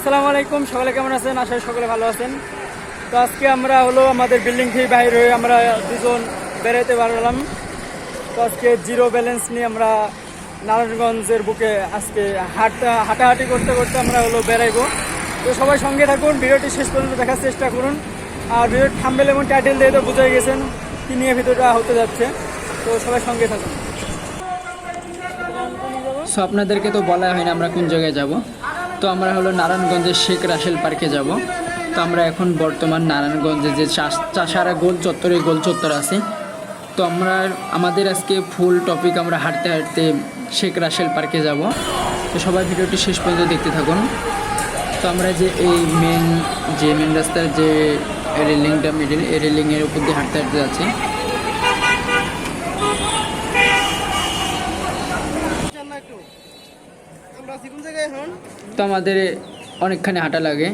আসসালামু আলাইকুম, সকলে কেমন আছেন? আশা করি সকলে ভালো আছেন। তো আজকে আমরা হলো আমাদের বিল্ডিং থেকে বাইরে হয়ে আমরা দুজন বেরোতে পারলাম। তো আজকে জিরো ব্যালেন্স নিয়ে আমরা নারায়ণগঞ্জের বুকে আজকে হাঁটাহাঁটি করতে করতে আমরা হলো বেরাইবো। তো সবাই সঙ্গে থাকুন, ভিডিওটি শেষ পর্যন্ত দেখার চেষ্টা করুন। আর ভিডিওর থাম্বনেল এবং টাইটেল দিয়ে তো বুঝে গেছেন কি নিয়ে ভিডিওটা হতে যাচ্ছে। তো সবাই সঙ্গে থাকুন। সো আপনাদেরকে তো বলা হয়নি আমরা কোন জায়গায় যাব। তো আমরা হলো নারায়ণগঞ্জের শেখ রাসেল পার্কে যাব। তো আমরা এখন বর্তমান নারায়ণগঞ্জে যে চাষারা গোল চত্বর আছে। তো আমাদের আজকে ফুল টপিক আমরা হাঁটতে হাঁটতে শেখ রাসেল পার্কে যাব। তো সবাই ভিডিওটি শেষ পর্যন্ত দেখতে থাকুন। তো আমরা যে মেন রাস্তার যে রেলিংটা এই রেলিংয়ের উপর দিয়ে হাঁটতে হাঁটতে যাচ্ছি। তো আমাদের অনেকখানি হাঁটা লাগে।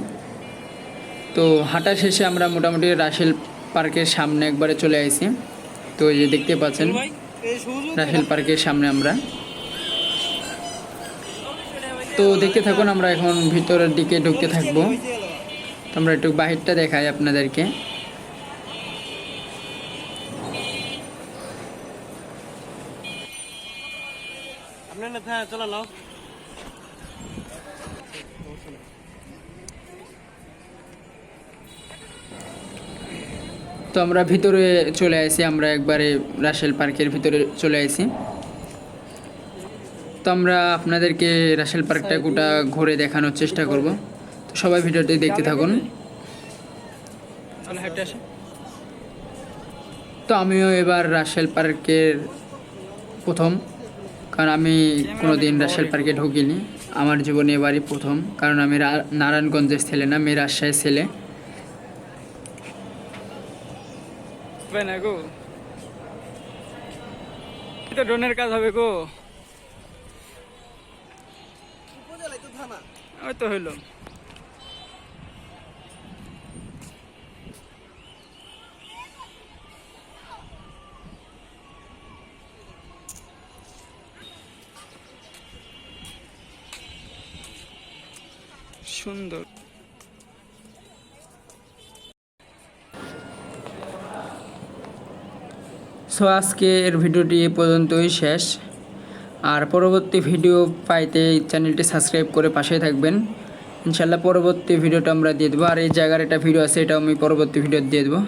তো হাঁটা শেষে আমরা মোটামুটি রাসেল পার্কের সামনে একবারে চলে আসি। তো এই যে দেখতে পাচ্ছেন রাসেল পার্কের সামনে আমরা। তো দেখতে থাকুন, আমরা এখন ভিতরের দিকে ঢুকতে থাকবো। তো আমরা একটু বাহিরটা দেখাই আপনাদেরকে। তো আমরা ভিতরে চলে আসি, আমরা একবারে রাসেল পার্কের ভিতরে চলে আসি। তো আমরা আপনাদেরকে রাসেল পার্কটা গোটা ঘুরে দেখানোর চেষ্টা করব। তো সবাই ভিডিওটি দেখতে থাকুন। তো আমিও এবার রাসেল পার্কের প্রথম, কারণ আমি কোনোদিন রাসেল পার্কে ঢুকিনি। আমার জীবনে এবারই প্রথম, কারণ আমি নারায়ণগঞ্জের ছেলে না, আমি রাজশাহীর ছেলে। ড্রোনের কাজ হবে গো, ওই তো হইলো। সুন্দর। সো আজকের ভিডিওটি এ পর্যন্তই শেষ। আর পরবর্তী ভিডিও পাইতে চ্যানেলটি সাবস্ক্রাইব করে পাশে থাকবেন। ইনশাল্লাহ পরবর্তী ভিডিওটা আমরা দিয়ে দেবো। আর এই জায়গার একটা ভিডিও আছে, এটাও আমি পরবর্তী ভিডিও দিয়ে দেবো।